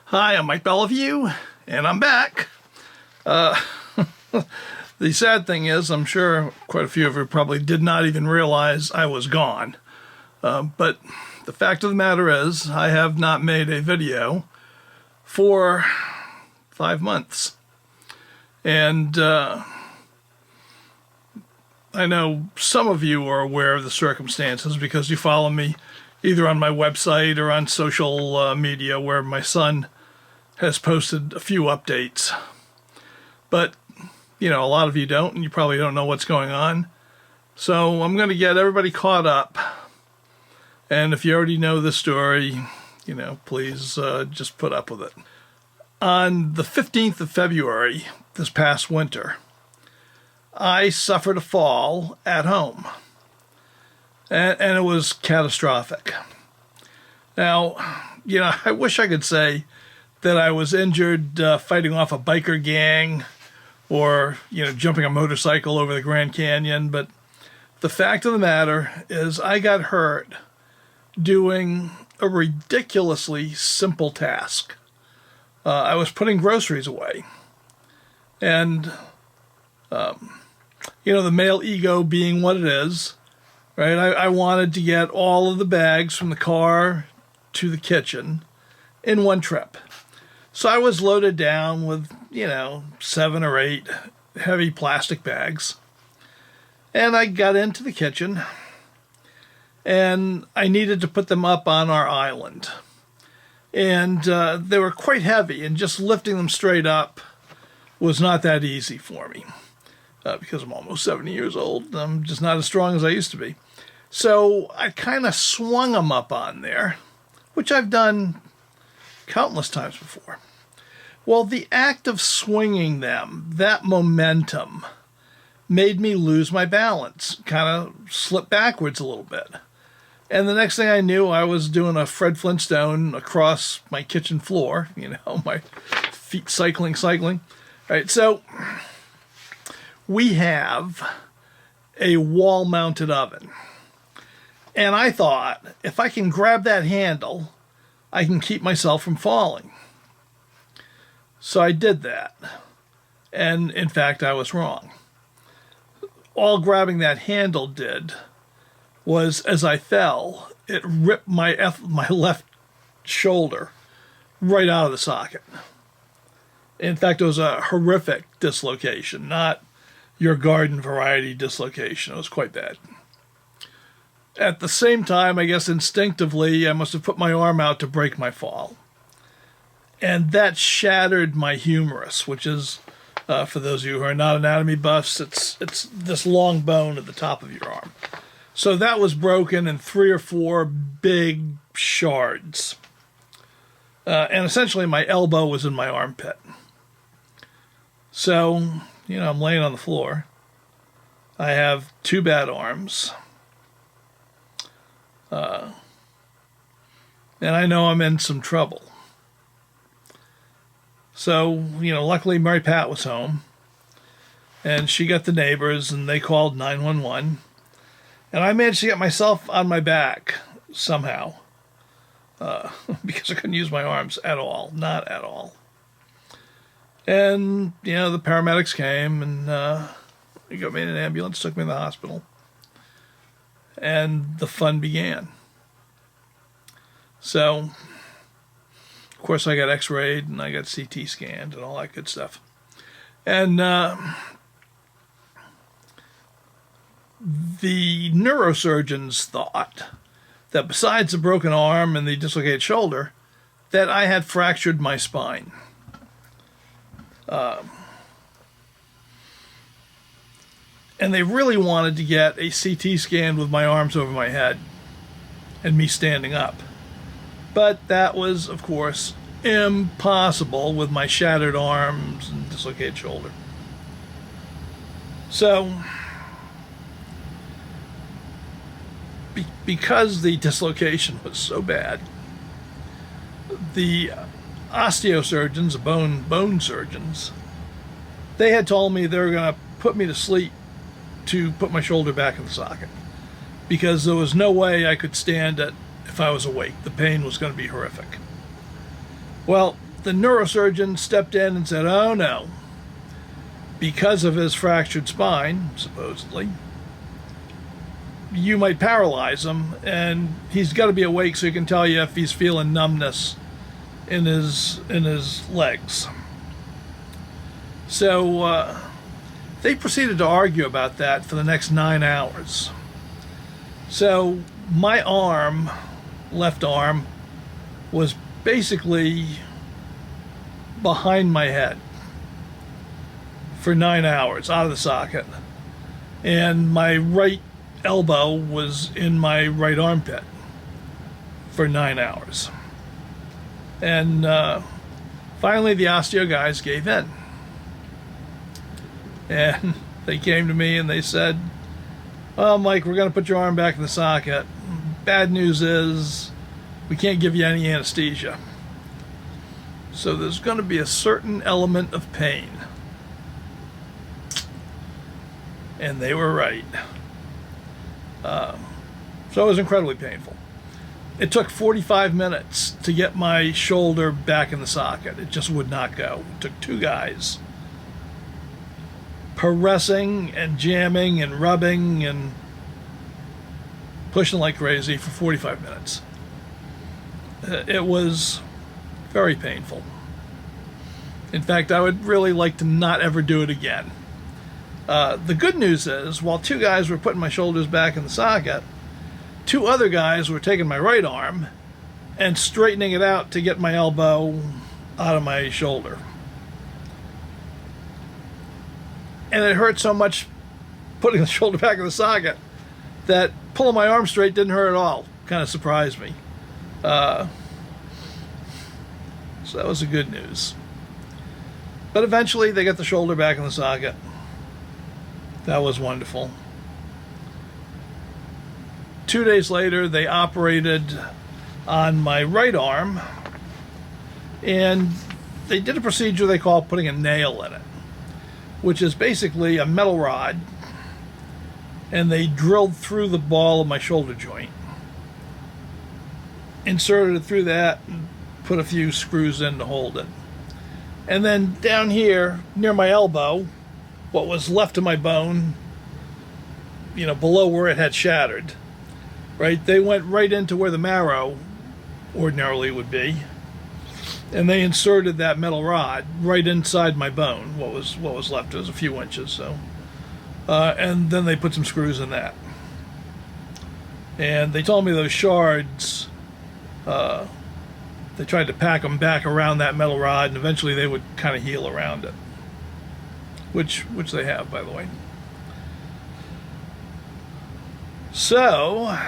Hi, I'm Mike Bellevue, and I'm back. Uh, the sad thing is, I'm sure quite a few of you probably did not even realize I was gone. But the fact of the matter is, I have not made a video for 5 months. And I know some of you are aware of the circumstances because you follow me either on my website or on social media where my son has posted a few updates. But, a lot of you don't, and you probably don't know what's going on. So I'm going to get everybody caught up. And if you already know the story, please just put up with it. On the 15th of February, this past winter, I suffered a fall at home. And it was catastrophic. Now, I wish I could say that I was injured fighting off a biker gang or, jumping a motorcycle over the Grand Canyon. But the fact of the matter is I got hurt doing a ridiculously simple task. I was putting groceries away. And, the male ego being what it is, right? I wanted to get all of the bags from the car to the kitchen in one trip. So I was loaded down with, 7 or 8 heavy plastic bags. And I got into the kitchen and I needed to put them up on our island. And they were quite heavy, and just lifting them straight up was not that easy for me. Because I'm almost 70 years old. I'm just not as strong as I used to be. So I kind of swung them up on there, which I've done countless times before. Well, the act of swinging them, that momentum, made me lose my balance, kind of slip backwards a little bit. And the next thing I knew, I was doing a Fred Flintstone across my kitchen floor, my feet cycling. All right, so we have a wall-mounted oven. And I thought, if I can grab that handle, I can keep myself from falling. So I did that. And in fact, I was wrong. All grabbing that handle did was, as I fell, it ripped my left shoulder right out of the socket. In fact, it was a horrific dislocation, not your garden variety dislocation. It was quite bad. At the same time, I guess instinctively, I must have put my arm out to break my fall. And that shattered my humerus, which is, for those of you who are not anatomy buffs, it's this long bone at the top of your arm. So that was broken in 3 or 4 big shards. And essentially my elbow was in my armpit. So, I'm laying on the floor. I have 2 bad arms. And I know I'm in some trouble. So, luckily Mary Pat was home. And she got the neighbors and they called 911. And I managed to get myself on my back somehow. Because I couldn't use my arms at all. Not at all. And, the paramedics came and they got me in an ambulance, took me to the hospital. And the fun began. So, of course, I got x-rayed and I got CT scanned and all that good stuff. And the neurosurgeons thought that besides the broken arm and the dislocated shoulder, that I had fractured my spine. And they really wanted to get a CT scan with my arms over my head and me standing up. But that was, of course, impossible with my shattered arms and dislocated shoulder. So, because the dislocation was so bad, the osteosurgeons, the bone surgeons, they had told me they were going to put me to sleep to put my shoulder back in the socket because there was no way I could stand it if I was awake. The pain was going to be horrific. Well, the neurosurgeon stepped in and said, oh no, because of his fractured spine, supposedly, you might paralyze him, and he's got to be awake so he can tell you if he's feeling numbness in his legs. So they proceeded to argue about that for the next 9 hours. So my arm, left arm, was basically behind my head for 9 hours, out of the socket. And my right elbow was in my right armpit for 9 hours. And finally the osteo guys gave in. And they came to me and they said, well, Mike, we're going to put your arm back in the socket. Bad news is we can't give you any anesthesia. So there's going to be a certain element of pain. And they were right. So it was incredibly painful. It took 45 minutes to get my shoulder back in the socket. It just would not go. It took 2 guys pressing and jamming and rubbing and pushing like crazy for 45 minutes. It was very painful. In fact, I would really like to not ever do it again. The good news is, while 2 guys were putting my shoulders back in the socket, 2 other guys were taking my right arm and straightening it out to get my elbow out of my shoulder. And it hurt so much putting the shoulder back in the socket that pulling my arm straight didn't hurt at all. Kind of surprised me. So that was the good news. But eventually they got the shoulder back in the socket. That was wonderful. 2 days later, they operated on my right arm, and they did a procedure they call putting a nail in it, which is basically a metal rod, and they drilled through the ball of my shoulder joint, inserted it through that, and put a few screws in to hold it. And then down here, near my elbow, what was left of my bone, below where it had shattered, right? They went right into where the marrow ordinarily would be, and they inserted that metal rod right inside my bone. What was left, it was a few inches, so. And then they put some screws in that. And they told me those shards, they tried to pack them back around that metal rod, and eventually they would kind of heal around it. Which they have, by the way. So,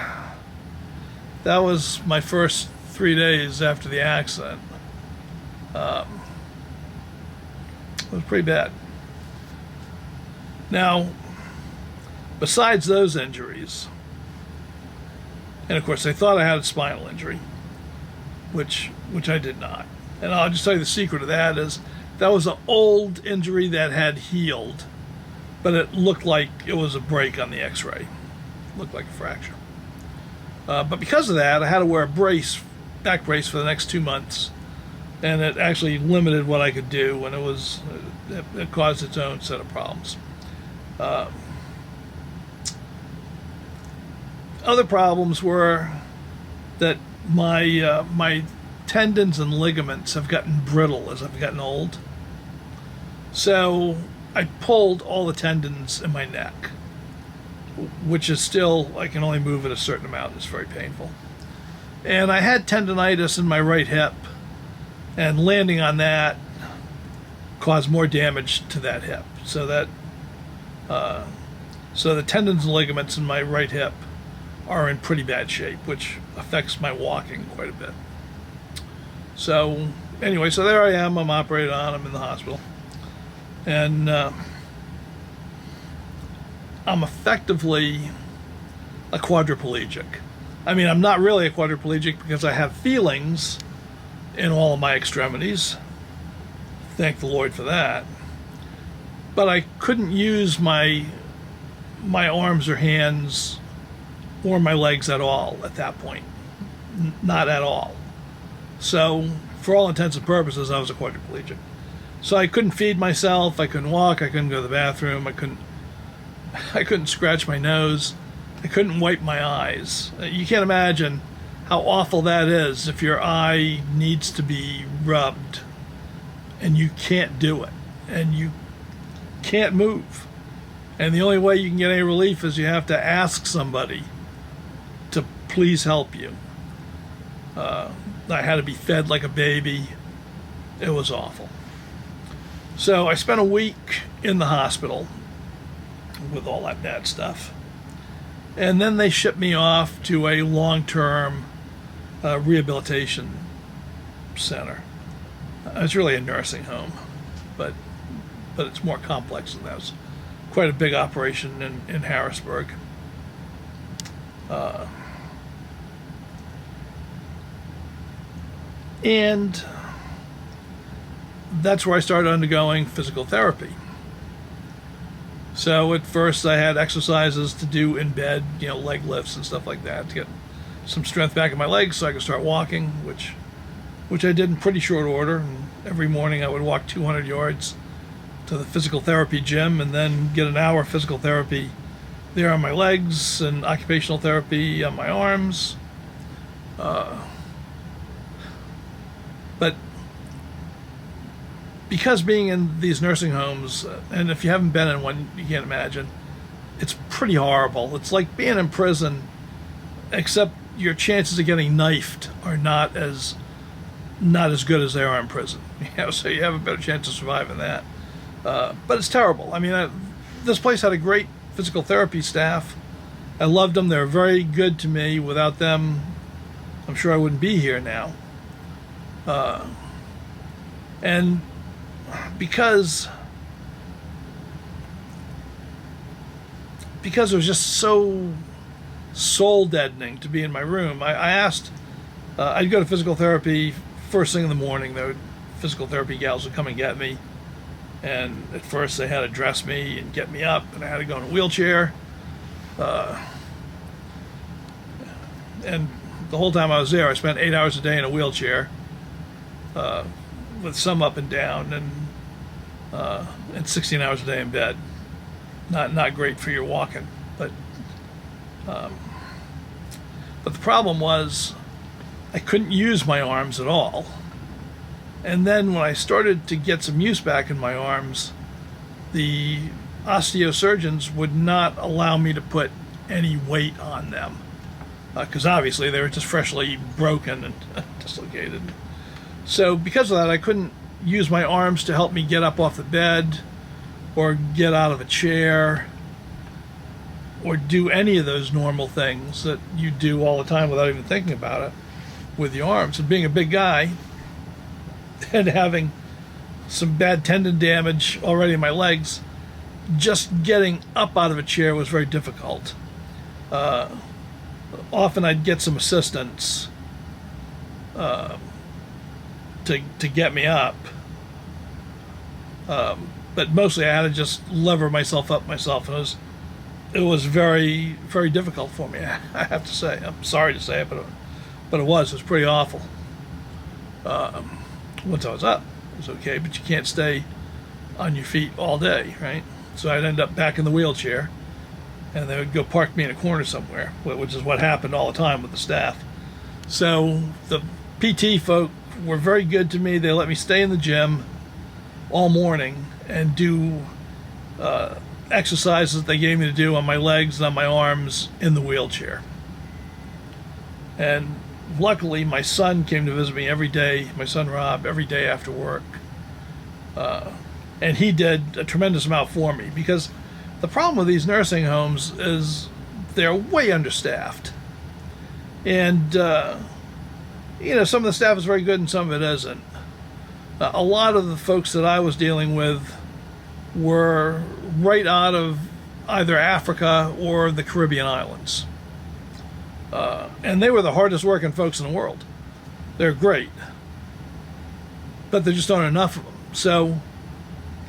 that was my first 3 days after the accident. It was pretty bad. Now, besides those injuries, and of course they thought I had a spinal injury, which I did not. And I'll just tell you the secret of that is that was an old injury that had healed, but it looked like it was a break on the x-ray. Looked like a fracture. But because of that, I had to wear a back brace for the next 2 months, and it actually limited what I could do, and it caused its own set of problems. Other problems were that my tendons and ligaments have gotten brittle as I've gotten old. So I pulled all the tendons in my neck, which is still, I can only move it a certain amount. It's very painful. And I had tendonitis in my right hip, and landing on that caused more damage to that hip. So the tendons and ligaments in my right hip are in pretty bad shape, which affects my walking quite a bit. So anyway, so there I am. I'm operated on. I'm in the hospital. And I'm effectively a quadriplegic. I mean, I'm not really a quadriplegic because I have feelings in all of my extremities. Thank the Lord for that. But I couldn't use my arms or hands or my legs at all at that point. Not at all. So for all intents and purposes, I was a quadriplegic. So I couldn't feed myself, I couldn't walk, I couldn't go to the bathroom, I couldn't scratch my nose, I couldn't wipe my eyes. You can't imagine how awful that is if your eye needs to be rubbed and you can't do it and you can't move. And the only way you can get any relief is you have to ask somebody to please help you. I had to be fed like a baby. It was awful. So I spent a week in the hospital with all that bad stuff. And then they shipped me off to a long-term rehabilitation center. It's really a nursing home, but it's more complex than that. It was quite a big operation in Harrisburg. And that's where I started undergoing physical therapy. So at first I had exercises to do in bed, leg lifts and stuff like that to get some strength back in my legs so I could start walking, which I did in pretty short order. And every morning I would walk 200 yards to the physical therapy gym and then get an hour of physical therapy there on my legs and occupational therapy on my arms. But because being in these nursing homes, and if you haven't been in one, you can't imagine, it's pretty horrible. It's like being in prison, except your chances of getting knifed are not as good as they are in prison. So you have a better chance of surviving that. But it's terrible. I mean, this place had a great physical therapy staff. I loved them. They were very good to me. Without them, I'm sure I wouldn't be here now. And because it was just so soul deadening to be in my room, I asked, I'd go to physical therapy first thing in the morning. Physical therapy gals would come and get me. And at first they had to dress me and get me up, and I had to go in a wheelchair. And the whole time I was there, I spent 8 hours a day in a wheelchair, with some up and down, and 16 hours a day in bed. Not great for your walking, but the problem was I couldn't use my arms at all. And then when I started to get some use back in my arms, the osteosurgeons would not allow me to put any weight on them, because obviously they were just freshly broken and dislocated. So because of that, I couldn't use my arms to help me get up off the bed or get out of a chair or do any of those normal things that you do all the time without even thinking about it with your arms. And being a big guy and having some bad tendon damage already in my legs, just getting up out of a chair was very difficult. Often I'd get some assistance to get me up, but mostly I had to just lever myself up myself, and it was very, very difficult for me. I have to say, I'm sorry to say it, but it was pretty awful. Once I was up, it was okay, but you can't stay on your feet all day, right? So I'd end up back in the wheelchair, and they would go park me in a corner somewhere, which is what happened all the time with the staff. So the PT folk were very good to me. They let me stay in the gym all morning and do exercises they gave me to do on my legs and on my arms in the wheelchair. And luckily, my son came to visit me every day, my son Rob, every day after work. And he did a tremendous amount for me, because the problem with these nursing homes is they're way understaffed. And, some of the staff is very good and some of it isn't. A lot of the folks that I was dealing with were right out of either Africa or the Caribbean islands. And they were the hardest working folks in the world. They're great. But there just aren't enough of them. So,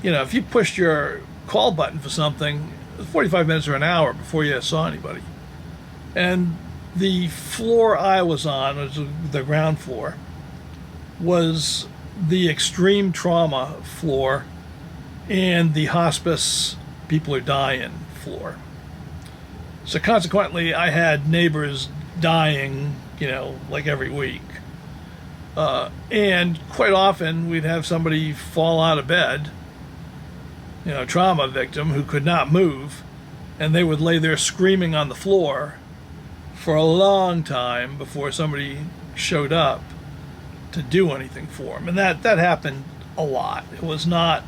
if you pushed your call button for something, it was 45 minutes or an hour before you saw anybody. And the floor I was on was the ground floor. was the extreme trauma floor and the hospice people are dying floor. So consequently, I had neighbors dying, like every week. And quite often we'd have somebody fall out of bed, trauma victim who could not move, and they would lay there screaming on the floor for a long time before somebody showed up to do anything for them. And that happened a lot. It was not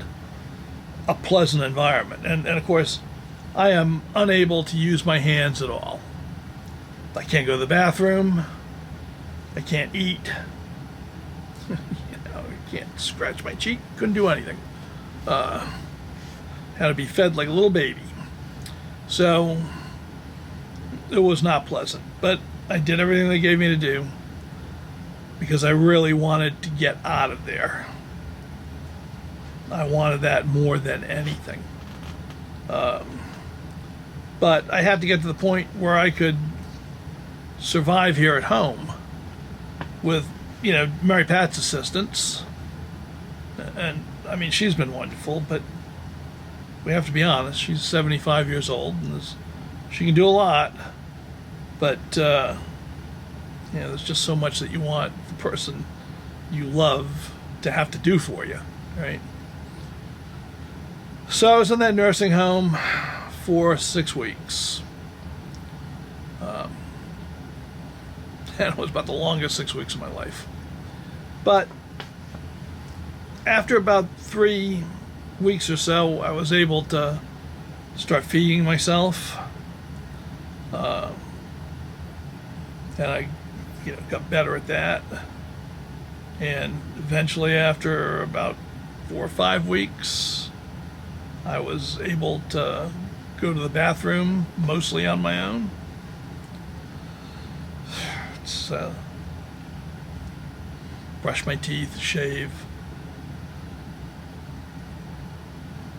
a pleasant environment. And of course, I am unable to use my hands at all. I can't go to the bathroom. I can't eat. I can't scratch my cheek. Couldn't do anything. Had to be fed like a little baby. So it was not pleasant. But I did everything they gave me to do because I really wanted to get out of there. I wanted that more than anything. But I had to get to the point where I could survive here at home with, Mary Pat's assistance. And, she's been wonderful, but we have to be honest. She's 75 years old, and she can do a lot. But, there's just so much that you want the person you love to have to do for you, right? So I was in that nursing home for 6 weeks. And it was about the longest 6 weeks of my life. But after about 3 weeks or so, I was able to start feeding myself. And I got better at that. And eventually, after about 4 or 5 weeks, I was able to go to the bathroom mostly on my own. It's brush my teeth, shave,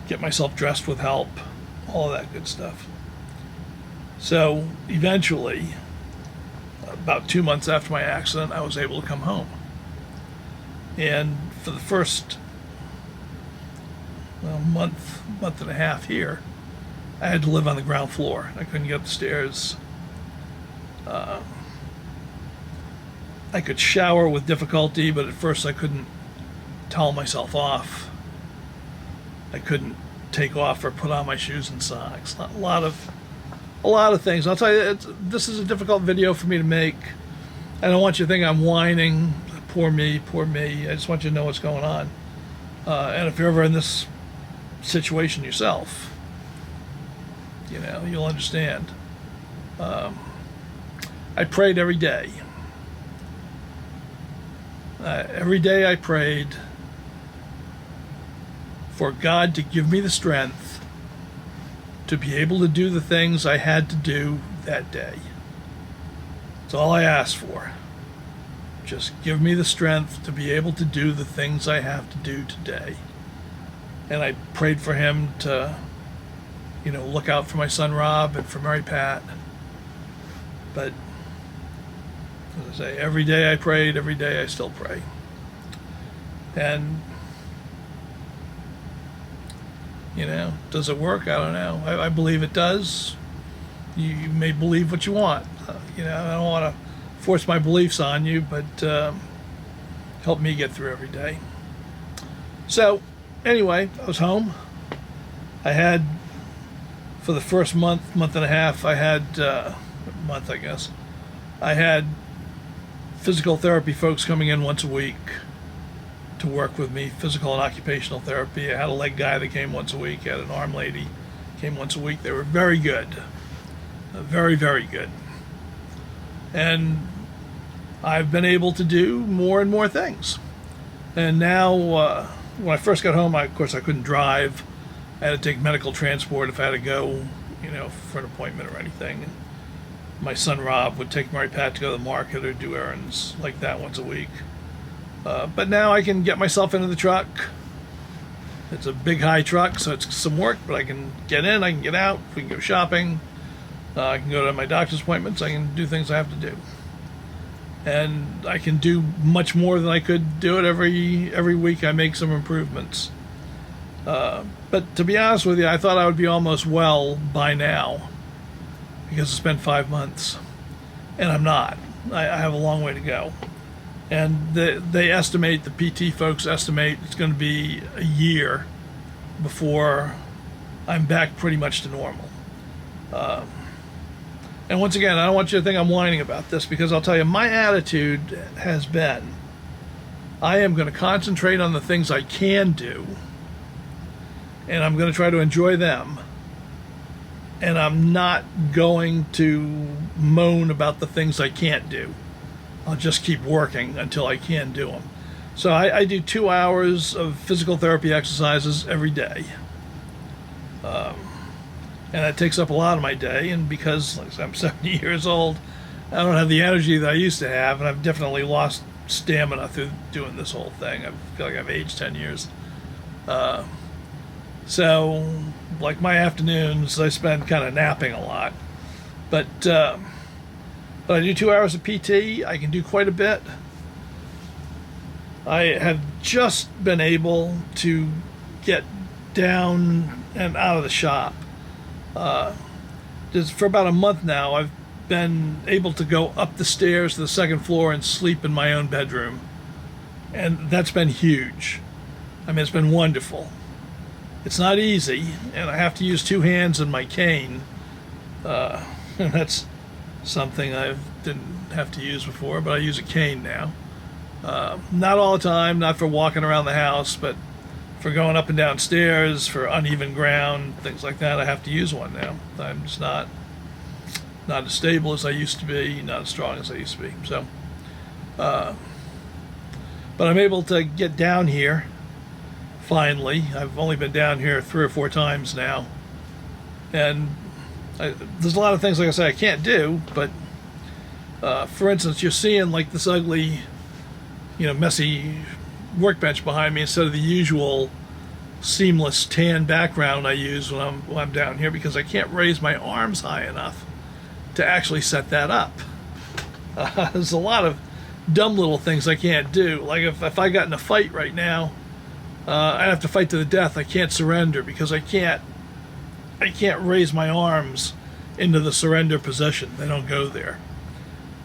get myself dressed with help, all of that good stuff. So eventually, about 2 months after my accident, I was able to come home. And for the first month and a half here, I had to live on the ground floor. I couldn't get up the stairs. I could shower with difficulty, but at first I couldn't towel myself off. I couldn't take off or put on my shoes and socks. A lot of things. I'll tell you, this is a difficult video for me to make. I don't want you to think I'm whining. Poor me, poor me. I just want you to know what's going on. And if you're ever in this situation yourself, you'll understand. I prayed every day. Every day I prayed for God to give me the strength to be able to do the things I had to do that day. That's all I asked for. Just give me the strength to be able to do the things I have to do today. And I prayed for him to, look out for my son Rob and for Mary Pat. But, as I say, every day I prayed, every day I still pray. And, does it work? I don't know. I believe it does. You may believe what you want. I don't want to force my beliefs on you, but help me get through every day. So, anyway, I was home. I had, for the first month and a half, I had, I guess, I had physical therapy folks coming in once a week to work with me, physical and occupational therapy. I had a leg guy that came once a week. I had an arm lady came once a week. They were very good. Very, very good. And I've been able to do more and more things. And now, when I first got home, of course, I couldn't drive. I had to take medical transport if I had to go, for an appointment or anything. And my son Rob would take Mary Pat to go to the market or do errands like that once a week. But now I can get myself into the truck. It's a big, high truck, so it's some work, but I can get in, I can get out, we can go shopping. I can go to my doctor's appointments, I can do things I have to do. and I can do much more than I could do it every week. I make some improvements. But to be honest with you, I thought I would be almost well by now because it's been 5 months, and I'm not. I have a long way to go. And they estimate, the PT folks estimate, it's going to be a year before I'm back pretty much to normal. And once again, I don't want you to think I'm whining about this, because I'll tell you, my attitude has been, I am going to concentrate on the things I can do, and I'm going to try to enjoy them. And I'm not going to moan about the things I can't do. I'll just keep working until I can do them. So I do 2 hours of physical therapy exercises every day. And that takes up a lot of my day. And because, like I said, I'm 70 years old, I don't have the energy that I used to have. And I've definitely lost stamina through doing this whole thing. I feel like I've aged 10 years. So, like my afternoons, I spend kind of napping a lot. But I do 2 hours of PT. I can do quite a bit. I have just been able to get down and out of the shop. Just for about a month now, I've been able to go up the stairs to the second floor and sleep in my own bedroom. And that's been huge. I mean, it's been wonderful. It's not easy, and I have to use 2 hands and my cane. And that's something I didn't have to use before, but I use a cane now. Not all the time, not for walking around the house, but for going up and down stairs, for uneven ground, things like that, I have to use one now. I'm just not as stable as I used to be, not as strong as I used to be. So, but I'm able to get down here. Finally, I've only been down here 3 or 4 times now, and there's a lot of things, like I say, I can't do. But for instance, you're seeing like this ugly, messy workbench behind me instead of the usual seamless tan background I use when I'm down here, because I can't raise my arms high enough to actually set that up. There's a lot of dumb little things I can't do. Like if I got in a fight right now, I'd have to fight to the death. I can't surrender because I can't raise my arms into the surrender position. They don't go there.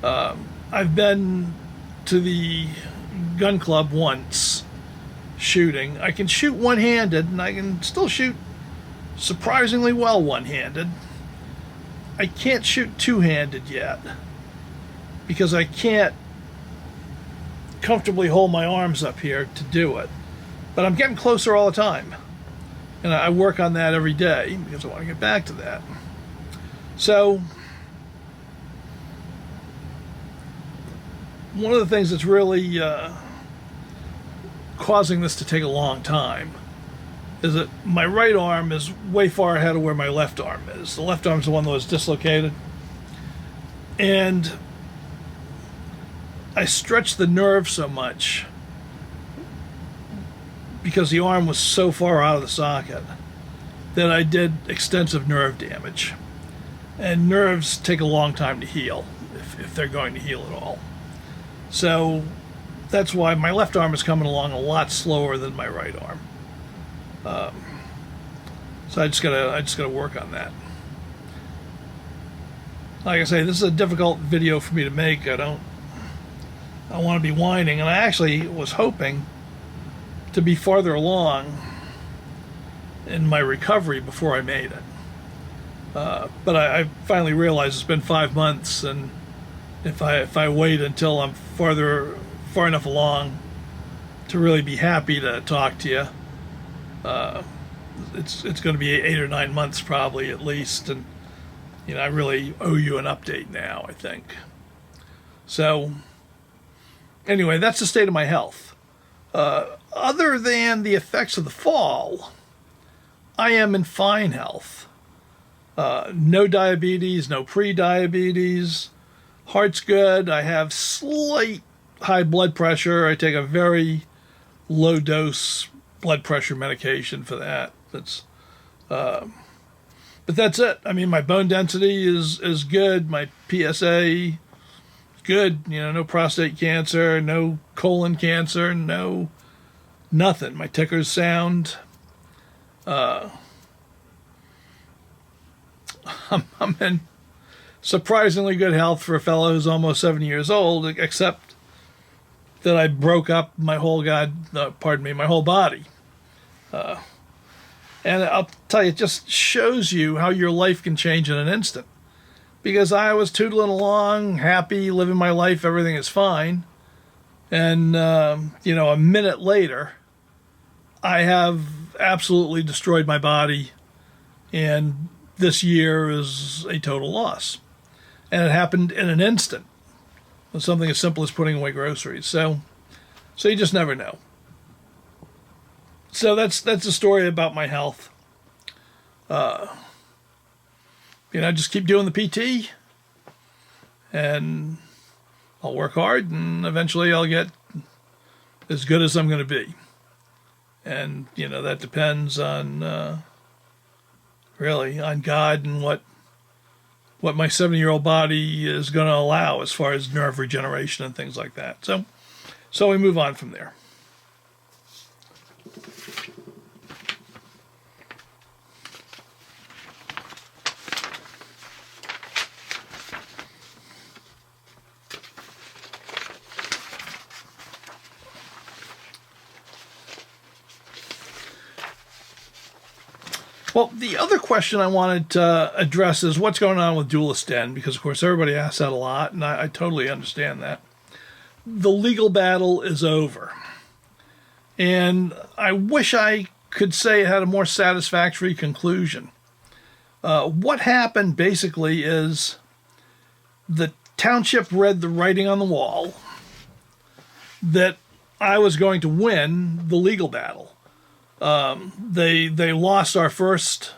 I've been to the gun club once shooting. I can shoot one-handed, and I can still shoot surprisingly well one-handed. I can't shoot two-handed yet because I can't comfortably hold my arms up here to do it. But I'm getting closer all the time. And I work on that every day because I want to get back to that. So, one of the things that's really causing this to take a long time is that my right arm is way far ahead of where my left arm is. The left arm's the one that was dislocated. And I stretched the nerve so much because the arm was so far out of the socket that I did extensive nerve damage. And nerves take a long time to heal, if they're going to heal at all. So that's why my left arm is coming along a lot slower than my right arm. So I just gotta work on that. Like I say, this is a difficult video for me to make. I want to be whining, and I actually was hoping to be farther along in my recovery before I made it. But I finally realized it's been 5 months, and if I wait until I'm far enough along to really be happy to talk to you, it's going to be 8 or 9 months probably at least, and I really owe you an update now, I think. So anyway, that's the state of my health. Other than the effects of the fall, I am in fine health. No diabetes, no pre-diabetes. Heart's good. I have slight high blood pressure. I take a very low dose blood pressure medication for that. But that's it. I mean, my bone density is good. My PSA good. No prostate cancer, no colon cancer, no nothing. My ticker's sound. I'm in surprisingly good health for a fellow who's almost 70 years old, except that I broke up my whole my whole body. And I'll tell you, it just shows you how your life can change in an instant. Because I was tootling along, happy, living my life, everything is fine. And, a minute later, I have absolutely destroyed my body. And this year is a total loss. And it happened in an instant. With something as simple as putting away groceries. So you just never know. So that's a story about my health. Just keep doing the PT, and I'll work hard, and eventually I'll get as good as I'm going to be. And that depends on really on God and what my 70-year-old body is going to allow as far as nerve regeneration and things like that. So we move on from there. Well, the other question I wanted to address is what's going on with Dualistan, because, of course, everybody asks that a lot, and I totally understand that. The legal battle is over. And I wish I could say it had a more satisfactory conclusion. What happened, basically, is the township read the writing on the wall that I was going to win the legal battle. They lost our first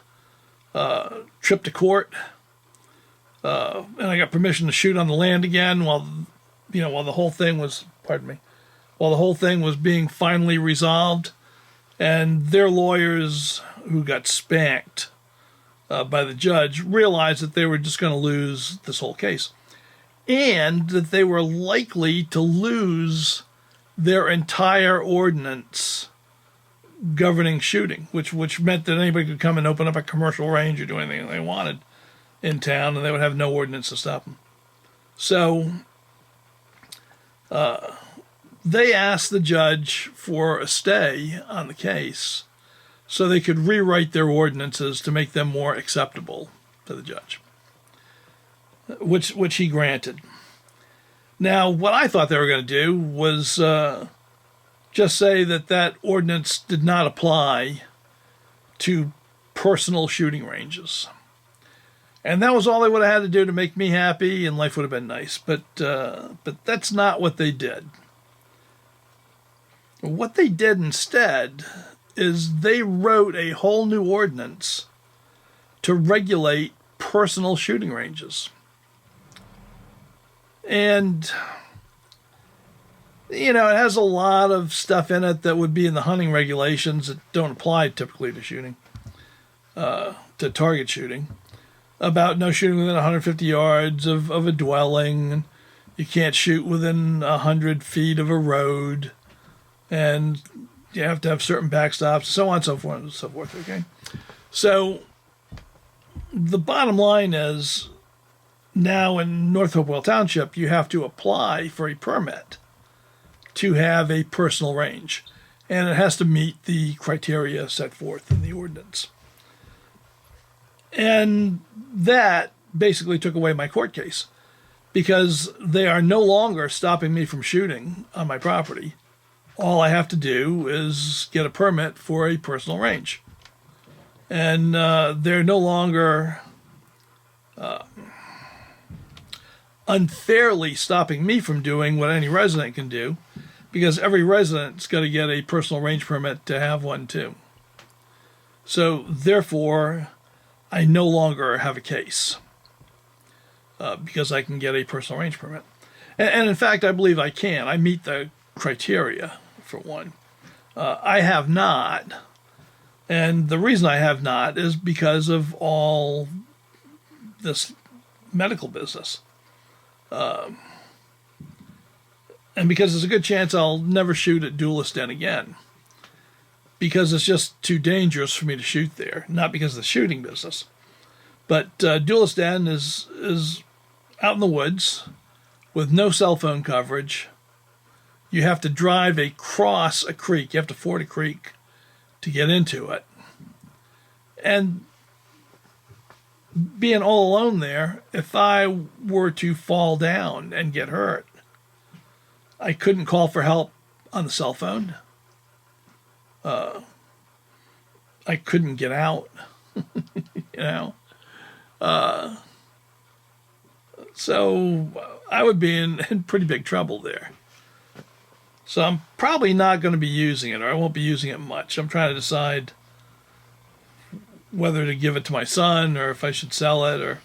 trip to court, and I got permission to shoot on the land again while the whole thing was being finally resolved, and their lawyers, who got spanked by the judge, realized that they were just going to lose this whole case, and that they were likely to lose their entire ordinance governing shooting, which meant that anybody could come and open up a commercial range or do anything they wanted in town, and they would have no ordinance to stop them. So they asked the judge for a stay on the case so they could rewrite their ordinances to make them more acceptable to the judge, which he granted. Now, what I thought they were going to do was just say that ordinance did not apply to personal shooting ranges. And that was all they would have had to do to make me happy, and life would have been nice. But that's not what they did. What they did instead is they wrote a whole new ordinance to regulate personal shooting ranges. And it has a lot of stuff in it that would be in the hunting regulations that don't apply typically to shooting, to target shooting, about no shooting within 150 yards of a dwelling, and you can't shoot within 100 feet of a road, and you have to have certain backstops, so on and so forth, okay? So the bottom line is, now in North Hopewell Township, you have to apply for a permit to have a personal range, and it has to meet the criteria set forth in the ordinance. And that basically took away my court case, because they are no longer stopping me from shooting on my property. All I have to do is get a permit for a personal range. And they're no longer unfairly stopping me from doing what any resident can do, because every resident's got to get a personal range permit to have one too. So therefore, I no longer have a case because I can get a personal range permit. And in fact, I believe I can. I meet the criteria, for one. I have not. And the reason I have not is because of all this medical business. And because there's a good chance I'll never shoot at Duelist Den again, because it's just too dangerous for me to shoot there. Not because of the shooting business, but Duelist Den is out in the woods with no cell phone coverage. You have to drive across a creek. You have to ford a creek to get into it. And being all alone there, if I were to fall down and get hurt, I couldn't call for help on the cell phone. I couldn't get out, So I would be in pretty big trouble there. So I'm probably not going to be using it, or I won't be using it much. I'm trying to decide whether to give it to my son, or if I should sell it, or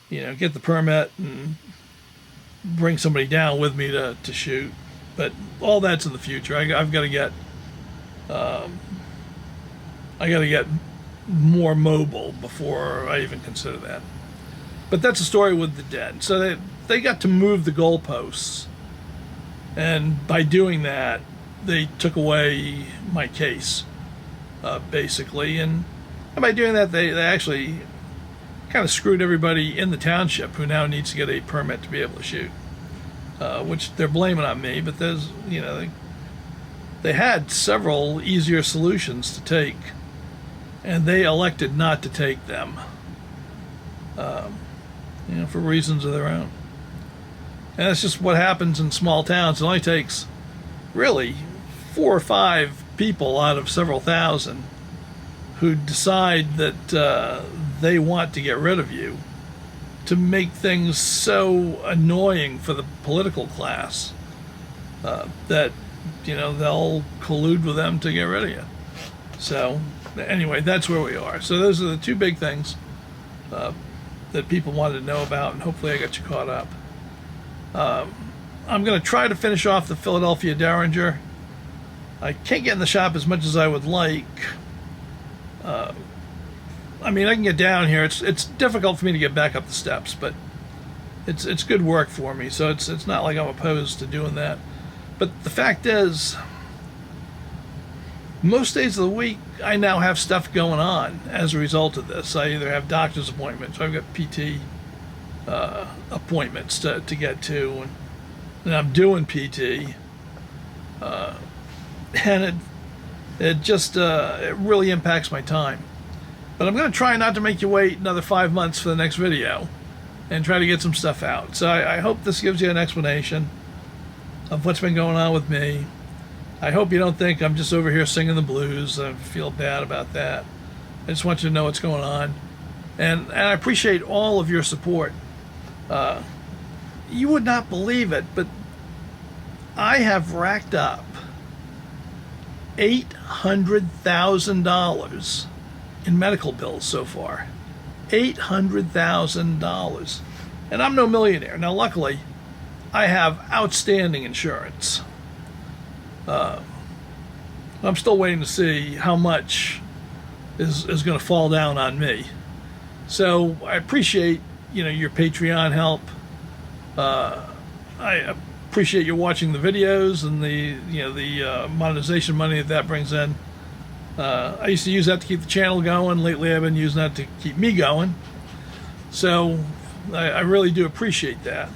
get the permit and bring somebody down with me to shoot. But all that's in the future. I've got to get more mobile before I even consider that. But that's a story with the den. So they got to move the goalposts, and by doing that, they took away my case, basically. And by doing that, they actually kind of screwed everybody in the township who now needs to get a permit to be able to shoot, which they're blaming on me. But there's, they had several easier solutions to take, and they elected not to take them, for reasons of their own. And that's just what happens in small towns. It only takes really 4 or 5 people out of several thousand who decide that they want to get rid of you to make things so annoying for the political class that they'll collude with them to get rid of you. So anyway, that's where we are. So those are the 2 big things that people wanted to know about, and hopefully I got you caught up. I'm going to try to finish off the Philadelphia Derringer. I can't get in the shop as much as I would like. I can get down here. It's difficult for me to get back up the steps, but it's good work for me, so it's not like I'm opposed to doing that. But the fact is, most days of the week, I now have stuff going on as a result of this. I either have doctor's appointments, or I've got PT appointments to get to, and I'm doing PT, and it really impacts my time. But I'm going to try not to make you wait another 5 months for the next video, and try to get some stuff out. So I hope this gives you an explanation of what's been going on with me. I hope you don't think I'm just over here singing the blues. I feel bad about that. I just want you to know what's going on. And I appreciate all of your support. You would not believe it, but I have racked up $800,000 in medical bills so far. $800,000. And I'm no millionaire. Now, luckily, I have outstanding insurance. I'm still waiting to see how much is going to fall down on me. So I appreciate your Patreon help. I appreciate you watching the videos and the monetization money that brings in. I used to use that to keep the channel going. Lately, I've been using that to keep me going. So I really do appreciate that.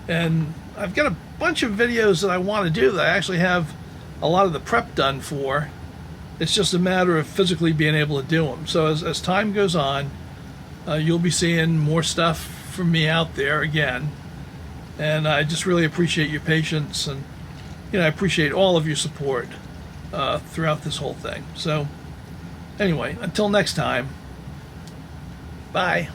And I've got a bunch of videos that I want to do that I actually have a lot of the prep done for. It's just a matter of physically being able to do them. So as time goes on, you'll be seeing more stuff from me out there again. And I just really appreciate your patience, and I appreciate all of your support throughout this whole thing. So anyway, until next time, bye.